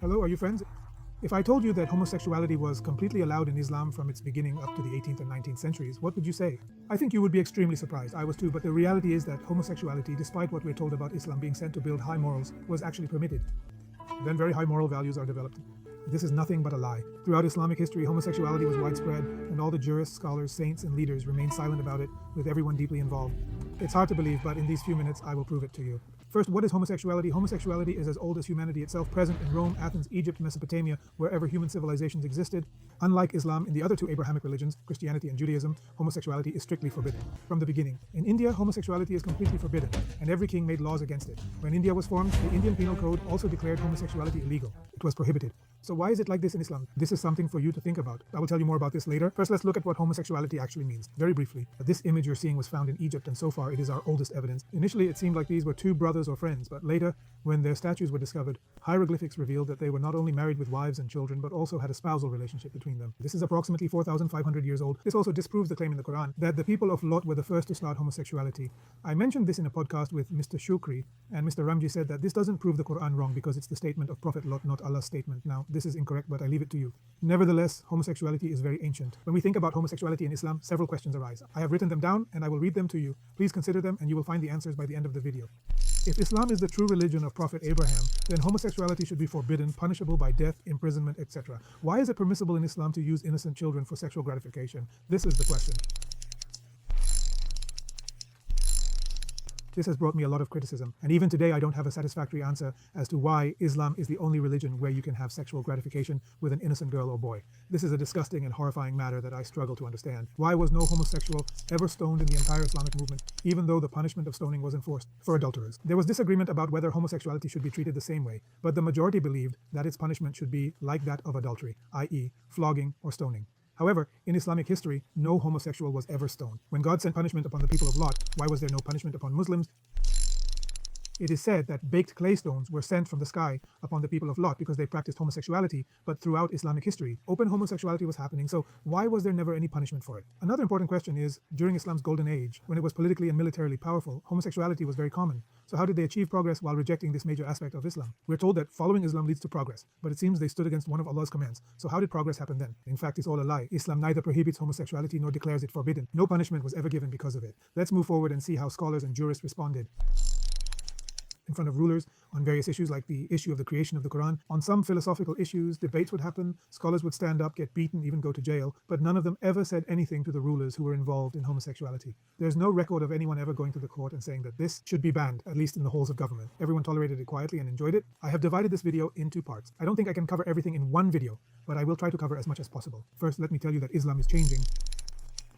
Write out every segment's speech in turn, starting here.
Hello, are you friends? If I told you that homosexuality was completely allowed in Islam from its beginning up to the 18th and 19th centuries, what would you say? I think you would be extremely surprised. I was too, but the reality is that homosexuality, despite what we're told about Islam being sent to build high morals, was actually permitted. Then very high moral values are developed. This is nothing but a lie. Throughout Islamic history, homosexuality was widespread, and all the jurists, scholars, saints, and leaders remained silent about it, with everyone deeply involved. It's hard to believe, but in these few minutes, I will prove it to you. First, what is homosexuality? Homosexuality is as old as humanity itself, present in Rome, Athens, Egypt, Mesopotamia, wherever human civilizations existed. Unlike Islam, in the other two Abrahamic religions, Christianity and Judaism, homosexuality is strictly forbidden. From the beginning. In India, homosexuality is completely forbidden, and every king made laws against it. When India was formed, the Indian Penal Code also declared homosexuality illegal. It was prohibited. So why is it like this in Islam? This is something for you to think about. I will tell you more about this later. First, let's look at what homosexuality actually means. Very briefly, this image you're seeing was found in Egypt, and so far it is our oldest evidence. Initially, it seemed like these were two brothers or friends, but later, when their statues were discovered, hieroglyphics revealed that they were not only married with wives and children, but also had a spousal relationship between them. This is approximately 4,500 years old. This also disproves the claim in the Quran that the people of Lot were the first to start homosexuality. I mentioned this in a podcast with Mr. Shukri, and Mr. Ramji said that this doesn't prove the Quran wrong because it's the statement of Prophet Lot, not Allah's statement. Now, this is incorrect, but I leave it to you. Nevertheless, homosexuality is very ancient. When we think about homosexuality in Islam, several questions arise. I have written them down, and I will read them to you. Please consider them, and you will find the answers by the end of the video. If Islam is the true religion of Prophet Abraham, then homosexuality should be forbidden, punishable by death, imprisonment, etc. Why is it permissible in Islam to use innocent children for sexual gratification? This is the question. This has brought me a lot of criticism, and even today I don't have a satisfactory answer as to why Islam is the only religion where you can have sexual gratification with an innocent girl or boy. This is a disgusting and horrifying matter that I struggle to understand. Why was no homosexual ever stoned in the entire Islamic movement, even though the punishment of stoning was enforced for adulterers? There was disagreement about whether homosexuality should be treated the same way, but the majority believed that its punishment should be like that of adultery, i.e., flogging or stoning. However, in Islamic history, no homosexual was ever stoned. When God sent punishment upon the people of Lot, why was there no punishment upon Muslims? It is said that baked clay stones were sent from the sky upon the people of Lot because they practiced homosexuality, but throughout Islamic history, open homosexuality was happening, so why was there never any punishment for it? Another important question is, during Islam's golden age, when it was politically and militarily powerful, homosexuality was very common. So how did they achieve progress while rejecting this major aspect of Islam? We're told that following Islam leads to progress, but it seems they stood against one of Allah's commands. So how did progress happen then? In fact, it's all a lie. Islam neither prohibits homosexuality nor declares it forbidden. No punishment was ever given because of it. Let's move forward and see how scholars and jurists responded in front of rulers on various issues like the issue of the creation of the Quran. On some philosophical issues, debates would happen, scholars would stand up, get beaten, even go to jail, but none of them ever said anything to the rulers who were involved in homosexuality. There's no record of anyone ever going to the court and saying that this should be banned, at least in the halls of government. Everyone tolerated it quietly and enjoyed it. I have divided this video in two parts. I don't think I can cover everything in one video, but I will try to cover as much as possible. First, let me tell you that Islam is changing.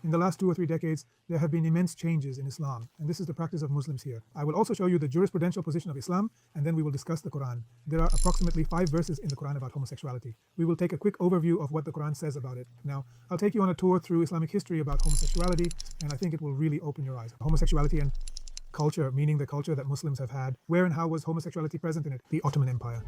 In the last 2 or 3 decades, there have been immense changes in Islam, and this is the practice of Muslims here. I will also show you the jurisprudential position of Islam, and then we will discuss the Quran. There are approximately 5 verses in the Quran about homosexuality. We will take a quick overview of what the Quran says about it. Now, I'll take you on a tour through Islamic history about homosexuality, and I think it will really open your eyes. Homosexuality and culture, meaning the culture that Muslims have had. Where and how was homosexuality present in it? The Ottoman Empire,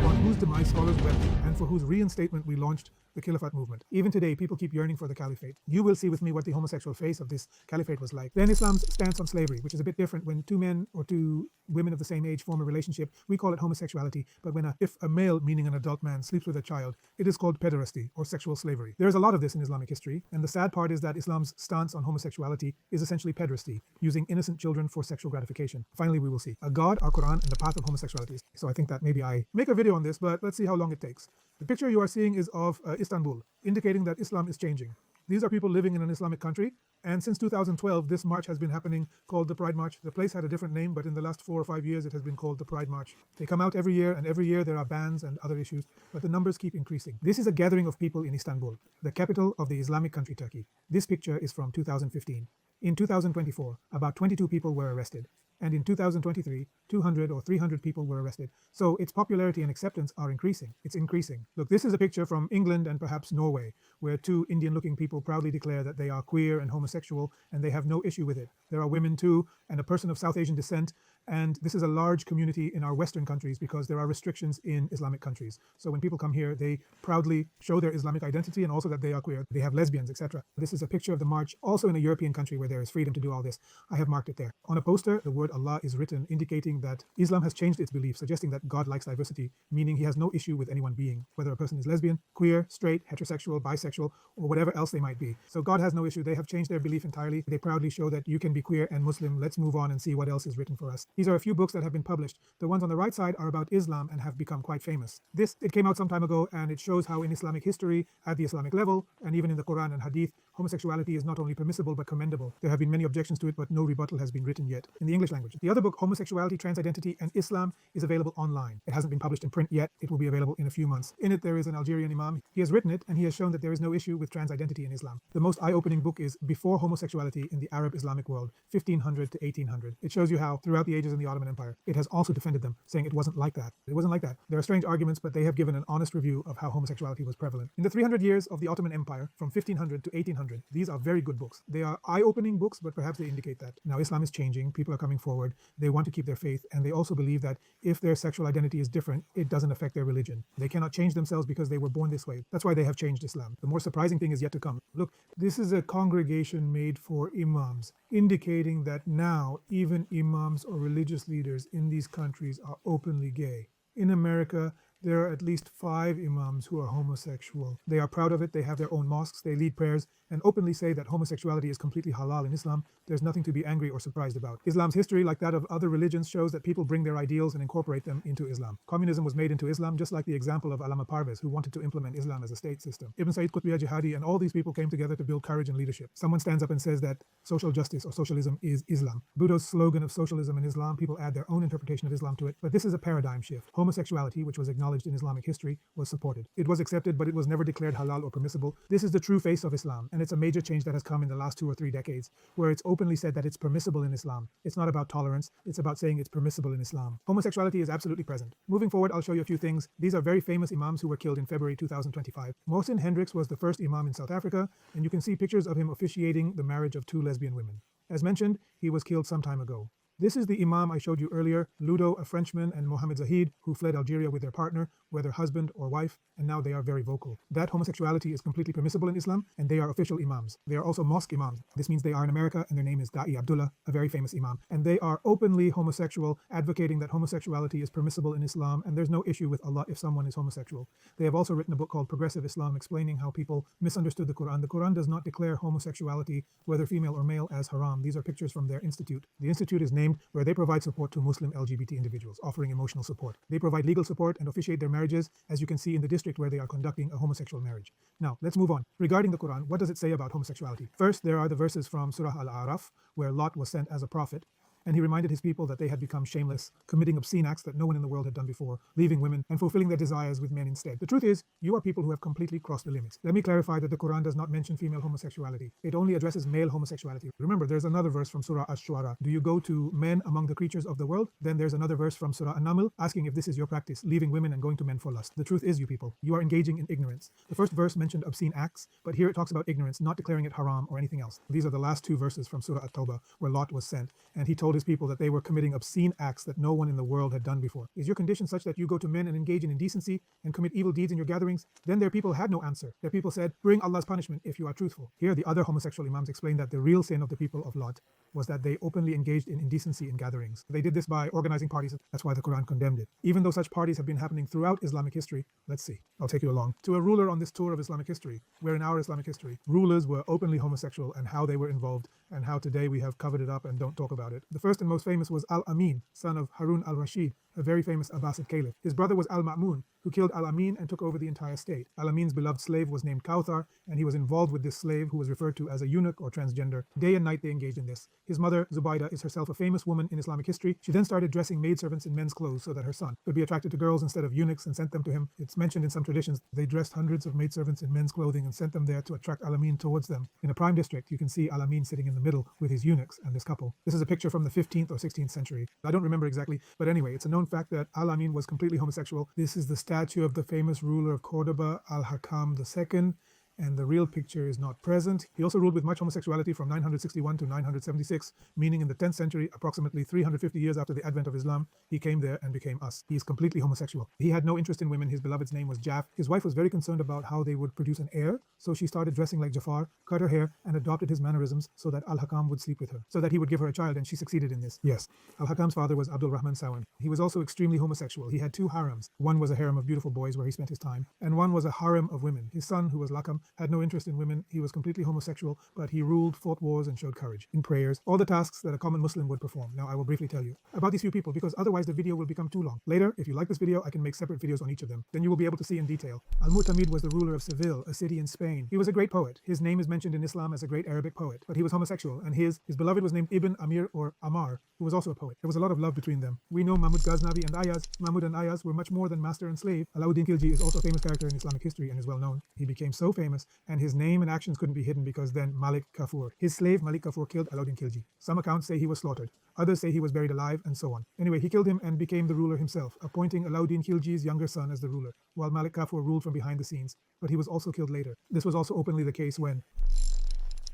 on whose demise scholars wept, and for whose reinstatement we launched the Caliphate movement. Even today, people keep yearning for the Caliphate. You will see with me what the homosexual face of this Caliphate was like. Then Islam's stance on slavery, which is a bit different. When 2 men or 2 women of the same age form a relationship, we call it homosexuality, but if a male, meaning an adult man, sleeps with a child, it is called pederasty or sexual slavery. There is a lot of this in Islamic history, and the sad part is that Islam's stance on homosexuality is essentially pederasty, using innocent children for sexual gratification. Finally, we will see a God, our Quran, and the path of homosexuality. So I think that maybe I make a video on this, but let's see how long it takes. The picture you are seeing is of Istanbul, indicating that Islam is changing. These are people living in an Islamic country, and since 2012, this march has been happening called the Pride March. The place had a different name, but in the last 4 or 5 years, it has been called the Pride March. They come out every year, and every year there are bans and other issues, but the numbers keep increasing. This is a gathering of people in Istanbul, the capital of the Islamic country Turkey. This picture is from 2015. In 2024, about 22 people were arrested. And in 2023, 200 or 300 people were arrested. So its popularity and acceptance are increasing. It's increasing. Look, this is a picture from England and perhaps Norway, where 2 Indian-looking people proudly declare that they are queer and homosexual, and they have no issue with it. There are women too, and a person of South Asian descent And this is a large community in our Western countries because there are restrictions in Islamic countries. So when people come here, they proudly show their Islamic identity and also that they are queer. They have lesbians, etc. This is a picture of the march, also in a European country where there is freedom to do all this. I have marked it there. On a poster, the word Allah is written, indicating that Islam has changed its belief, suggesting that God likes diversity, meaning he has no issue with anyone being, whether a person is lesbian, queer, straight, heterosexual, bisexual, or whatever else they might be. So God has no issue. They have changed their belief entirely. They proudly show that you can be queer and Muslim. Let's move on and see what else is written for us. These are a few books that have been published. The ones on the right side are about Islam and have become quite famous. It came out some time ago, and it shows how in Islamic history, at the Islamic level, and even in the Quran and Hadith, homosexuality is not only permissible but commendable. There have been many objections to it, but no rebuttal has been written yet in the English language. The other book, Homosexuality, Transidentity, and Islam, is available online. It hasn't been published in print yet. It will be available in a few months. In it, there is an Algerian imam. He has written it, and he has shown that there is no issue with transidentity in Islam. The most eye-opening book is Before Homosexuality in the Arab Islamic World, 1500 to 1800. It shows you how, throughout the ages in the Ottoman Empire, it has also defended them, saying it wasn't like that. It wasn't like that. There are strange arguments, but they have given an honest review of how homosexuality was prevalent. In the 300 years of the Ottoman Empire, from 1500 to 1800, these are very good books. They are eye-opening books, but perhaps they indicate that. Now Islam is changing, people are coming forward, they want to keep their faith, and they also believe that if their sexual identity is different, it doesn't affect their religion. They cannot change themselves because they were born this way. That's why they have changed Islam. The more surprising thing is yet to come. Look, this is a congregation made for imams, indicating that now even imams or religious leaders in these countries are openly gay. In America, there are at least 5 imams who are homosexual. They are proud of it. They have their own mosques. They lead prayers and openly say that homosexuality is completely halal in Islam. There's nothing to be angry or surprised about. Islam's history, like that of other religions, shows that people bring their ideals and incorporate them into Islam. Communism was made into Islam, just like the example of Allama Parvez, who wanted to implement Islam as a state system. Ibn Sayyid Qutb Jihadi and all these people came together to build courage and leadership. Someone stands up and says that social justice or socialism is Islam. Bhutto's slogan of socialism in Islam, people add their own interpretation of Islam to it, but this is a paradigm shift. Homosexuality, which was acknowledged in Islamic history, was supported. It was accepted, but it was never declared halal or permissible. This is the true face of Islam, and it's a major change that has come in the last 2 or 3 decades, where it's openly said that it's permissible in Islam. It's not about tolerance, it's about saying it's permissible in Islam. Homosexuality is absolutely present. Moving forward, I'll show you a few things. These are very famous imams who were killed in February 2025. Mohsin Hendricks was the first imam in South Africa, and you can see pictures of him officiating the marriage of 2 lesbian women. As mentioned, he was killed some time ago. This is the imam I showed you earlier, Ludo, a Frenchman, and Mohammed Zahid, who fled Algeria with their partner, whether husband or wife, and now they are very vocal. That homosexuality is completely permissible in Islam, and they are official imams. They are also mosque imams. This means they are in America, and their name is Da'i Abdullah, a very famous imam. And they are openly homosexual, advocating that homosexuality is permissible in Islam, and there's no issue with Allah if someone is homosexual. They have also written a book called Progressive Islam, explaining how people misunderstood the Quran. The Quran does not declare homosexuality, whether female or male, as haram. These are pictures from their institute. The institute is named where they provide support to Muslim LGBT individuals, offering emotional support. They provide legal support and officiate their marriages, as you can see in the district where they are conducting a homosexual marriage. Now, let's move on. Regarding the Quran, what does it say about homosexuality? First, there are the verses from Surah Al-A'raf, where Lot was sent as a prophet, and he reminded his people that they had become shameless, committing obscene acts that no one in the world had done before, leaving women and fulfilling their desires with men instead. The truth is, you are people who have completely crossed the limits. Let me clarify that the Quran does not mention female homosexuality. It only addresses male homosexuality. Remember, there's another verse from Surah Ash-Shu'ara. Do you go to men among the creatures of the world? Then there's another verse from Surah An-Naml asking if this is your practice, leaving women and going to men for lust. The truth is, you people, you are engaging in ignorance. The first verse mentioned obscene acts, but here it talks about ignorance, not declaring it haram or anything else. These are the last 2 verses from Surah At-Tawbah, where Lot was sent, and he told his people that they were committing obscene acts that no one in the world had done before. Is your condition such that you go to men and engage in indecency and commit evil deeds in your gatherings? Then their people had no answer. Their people said, bring Allah's punishment if you are truthful. Here the other homosexual imams explained that the real sin of the people of Lot was that they openly engaged in indecency in gatherings. They did this by organizing parties. That's why the Quran condemned it. Even though such parties have been happening throughout Islamic history, let's see. I'll take you along to a ruler on this tour of Islamic history, where in our Islamic history, rulers were openly homosexual and how they were involved, and how today we have covered it up and don't talk about it. The first and most famous was Al-Amin, son of Harun al-Rashid, a very famous Abbasid caliph. His brother was Al-Ma'mun, who killed Al-Amin and took over the entire state. Al-Amin's beloved slave was named Kawthar, and he was involved with this slave who was referred to as a eunuch or transgender. Day and night they engaged in this. His mother, Zubaydah, is herself a famous woman in Islamic history. She then started dressing maidservants in men's clothes so that her son could be attracted to girls instead of eunuchs and sent them to him. It's mentioned in some traditions they dressed hundreds of maidservants in men's clothing and sent them there to attract Al-Amin towards them. In a prime district, you can see Al-Amin sitting in the middle with his eunuchs and this couple. This is a picture from the 15th or 16th century. I don't remember exactly, but anyway, it's a known fact that Al-Amin was completely homosexual. This is the statue of the famous ruler of Cordoba, Al-Hakam II, and the real picture is not present. He also ruled with much homosexuality from 961 to 976, meaning in the 10th century, approximately 350 years after the advent of Islam, he came there and became us. He is completely homosexual. He had no interest in women. His beloved's name was Jaf. His wife was very concerned about how they would produce an heir, so she started dressing like Jafar, cut her hair, and adopted his mannerisms so that Al-Hakam would sleep with her, so that he would give her a child, and she succeeded in this. Yes, Al-Hakam's father was Abdul Rahman Sawan. He was also extremely homosexual. He had two harems. One was a harem of beautiful boys where he spent his time, and one was a harem of women. His son, who was Lakam, had no interest in women. He was completely homosexual, but he ruled, fought wars, and showed courage in prayers, all the tasks that a common Muslim would perform. Now, I will briefly tell you about these few people because otherwise the video will become too long. Later, if you like this video, I can make separate videos on each of them. Then you will be able to see in detail. Al-Mu'tamid was the ruler of Seville, a city in Spain. He was a great poet. His name is mentioned in Islam as a great Arabic poet, but he was homosexual, and his beloved was named Ibn Amir or Amar, who was also a poet. There was a lot of love between them. We know Mahmud Ghaznavi and Ayaz. Mahmud and Ayaz were much more than master and slave. Alauddin Khilji is also a famous character in Islamic history and is well known. He became so famous, and his name and actions couldn't be hidden because then Malik Kafur, his slave Malik Kafur, killed Alauddin Khilji. Some accounts say he was slaughtered. Others say he was buried alive, and so on. Anyway, he killed him and became the ruler himself, appointing Alauddin Khilji's younger son as the ruler, while Malik Kafur ruled from behind the scenes, but he was also killed later. This was also openly the case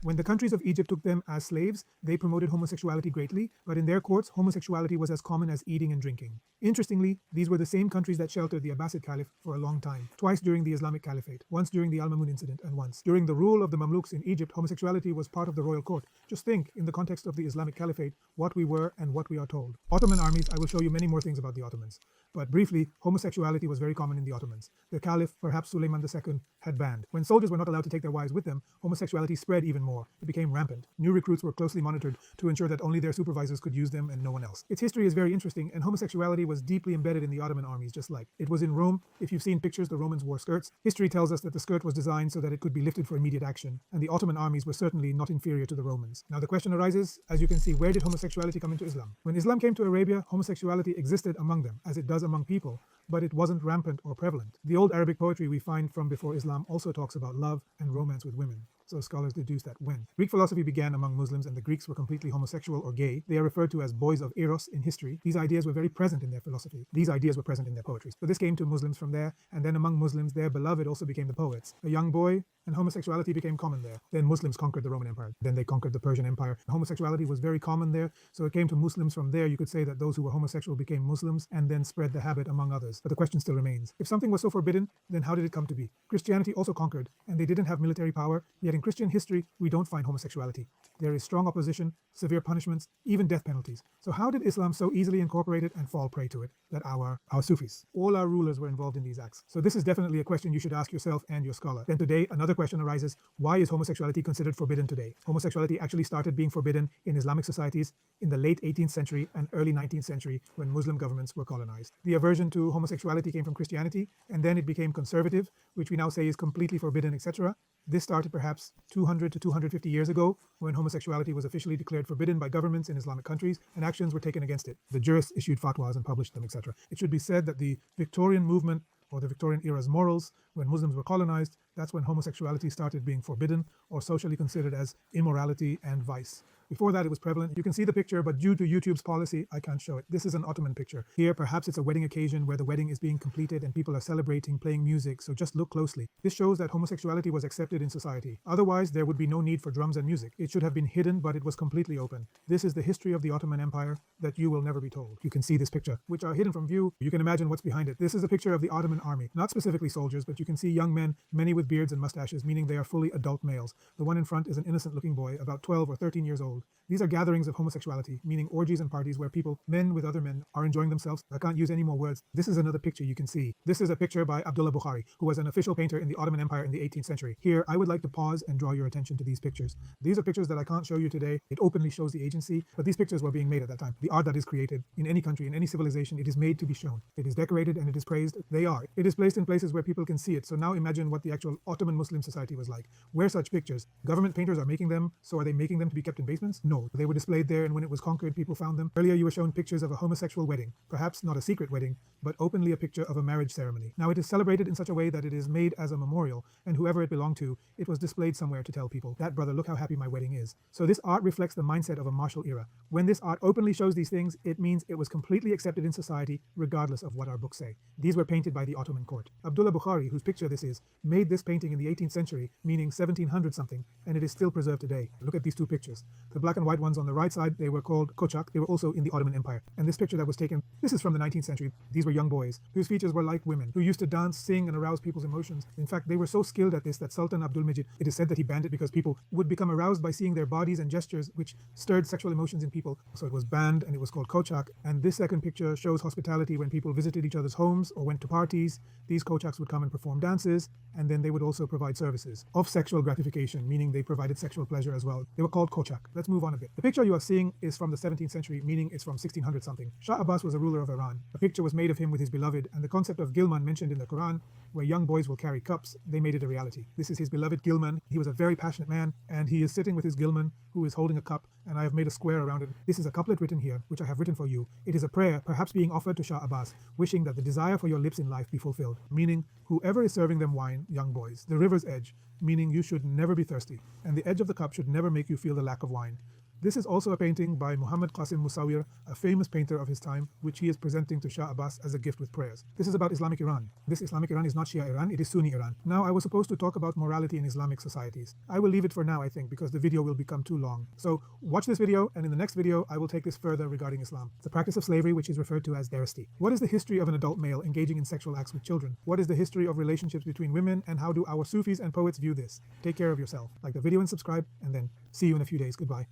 when the countries of Egypt took them as slaves, they promoted homosexuality greatly, but in their courts, homosexuality was as common as eating and drinking. Interestingly, these were the same countries that sheltered the Abbasid Caliph for a long time, twice during the Islamic Caliphate, once during the Al-Mamun incident, and once during the rule of the Mamluks in Egypt. Homosexuality was part of the royal court. Just think, in the context of the Islamic Caliphate, what we were and what we are told. Ottoman armies, I will show you many more things about the Ottomans. But briefly, homosexuality was very common in the Ottomans. The Caliph, perhaps Suleiman II, had banned. When soldiers were not allowed to take their wives with them, homosexuality spread even more. It became rampant. New recruits were closely monitored to ensure that only their supervisors could use them and no one else. Its history is very interesting, and homosexuality was deeply embedded in the Ottoman armies, just like it was in Rome. If you've seen pictures, the Romans wore skirts. History tells us that the skirt was designed so that it could be lifted for immediate action, and the Ottoman armies were certainly not inferior to the Romans. Now the question arises, as you can see, where did homosexuality come into Islam? When Islam came to Arabia, homosexuality existed among them, as it does among people, but it wasn't rampant or prevalent. The old Arabic poetry we find from before Islam also talks about love and romance with women. So scholars deduce that when Greek philosophy began among Muslims and the Greeks were completely homosexual or gay, they are referred to as boys of Eros in history. These ideas were very present in their philosophy. These ideas were present in their poetry. So this came to Muslims from there, and then among Muslims, their beloved also became the poets. A young boy, and homosexuality became common there. Then Muslims conquered the Roman Empire. Then they conquered the Persian Empire. Homosexuality was very common there, so it came to Muslims from there. You could say that those who were homosexual became Muslims and then spread the habit among others. But the question still remains. If something was so forbidden, then how did it come to be? Christianity also conquered, and they didn't have military power, yet in Christian history, we don't find homosexuality. There is strong opposition, severe punishments, even death penalties. So how did Islam so easily incorporate it and fall prey to it? That our Sufis, all our rulers were involved in these acts. So this is definitely a question you should ask yourself and your scholar. Then today, another question arises, why is homosexuality considered forbidden today? Homosexuality actually started being forbidden in Islamic societies in the late 18th century and early 19th century when Muslim governments were colonized. The aversion to homosexuality came from Christianity, and then it became conservative, which we now say is completely forbidden, etc. This started perhaps 200 to 250 years ago when homosexuality was officially declared forbidden by governments in Islamic countries and actions were taken against it. The jurists issued fatwas and published them, etc. It should be said that the Victorian movement or the Victorian era's morals, when Muslims were colonized, that's when homosexuality started being forbidden or socially considered as immorality and vice. Before that, it was prevalent. You can see the picture, but due to YouTube's policy, I can't show it. This is an Ottoman picture. Here, perhaps it's a wedding occasion where the wedding is being completed and people are celebrating, playing music, so just look closely. This shows that homosexuality was accepted in society. Otherwise, there would be no need for drums and music. It should have been hidden, but it was completely open. This is the history of the Ottoman Empire that you will never be told. You can see this picture, which are hidden from view. You can imagine what's behind it. This is a picture of the Ottoman army. Not specifically soldiers, but you can see young men, many with beards and mustaches, meaning they are fully adult males. The one in front is an innocent-looking boy, about 12 or 13 years old. These are gatherings of homosexuality, meaning orgies and parties where people, men with other men, are enjoying themselves. I can't use any more words. This is another picture you can see. This is a picture by Abdullah Bukhari, who was an official painter in the Ottoman Empire in the 18th century. Here, I would like to pause and draw your attention to these pictures. These are pictures that I can't show you today. It openly shows the agency, but these pictures were being made at that time. The art that is created in any country, in any civilization, it is made to be shown. It is decorated and it is praised. They are. It is placed in places where people can see it. So now imagine what the actual Ottoman Muslim society was like. Where such pictures? Government painters are making them, so are they making them to be kept in basements? entrance? No, they were displayed there, and when it was conquered, people found them. Earlier, you were shown pictures of a homosexual wedding, perhaps not a secret wedding, but openly a picture of a marriage ceremony. Now, it is celebrated in such a way that it is made as a memorial, and whoever it belonged to, it was displayed somewhere to tell people, that brother, look how happy my wedding is. So this art reflects the mindset of a martial era. When this art openly shows these things, it means it was completely accepted in society, regardless of what our books say. These were painted by the Ottoman court. Abdullah Bukhari, whose picture this is, made this painting in the 18th century, meaning 1700 something, and it is still preserved today. Look at these two pictures. The black and white ones on the right side, they were called kochak. They were also in the Ottoman Empire. And this picture that was taken, this is from the 19th century. These were young boys whose features were like women, who used to dance, sing, and arouse people's emotions. In fact, they were so skilled at this that Sultan Abdul Majid, it is said that he banned it because people would become aroused by seeing their bodies and gestures, which stirred sexual emotions in people. So it was banned, and it was called kochak. And this second picture shows hospitality when people visited each other's homes or went to parties. These kochaks would come and perform dances, and then they would also provide services of sexual gratification, meaning they provided sexual pleasure as well. They were called kochak. Let's move on a bit. The picture you are seeing is from the 17th century, meaning it's from 1600 something. Shah Abbas was a ruler of Iran. A picture was made of him with his beloved, and the concept of Gilman mentioned in the Quran, where young boys will carry cups, they made it a reality. This is his beloved Gilman. He was a very passionate man, and he is sitting with his Gilman, who is holding a cup, and I have made a square around it. This is a couplet written here, which I have written for you. It is a prayer, perhaps being offered to Shah Abbas, wishing that the desire for your lips in life be fulfilled, meaning whoever is serving them wine, young boys, the river's edge, meaning you should never be thirsty, and the edge of the cup should never make you feel the lack of wine. This is also a painting by Muhammad Qasim Musawir, a famous painter of his time, which he is presenting to Shah Abbas as a gift with prayers. This is about Islamic Iran. This Islamic Iran is not Shia Iran, it is Sunni Iran. Now, I was supposed to talk about morality in Islamic societies. I will leave it for now, I think, because the video will become too long. So watch this video, and in the next video, I will take this further regarding Islam. The practice of slavery, which is referred to as deresti. What is the history of an adult male engaging in sexual acts with children? What is the history of relationships between women, and how do our Sufis and poets view this? Take care of yourself. Like the video and subscribe, and then see you in a few days. Goodbye.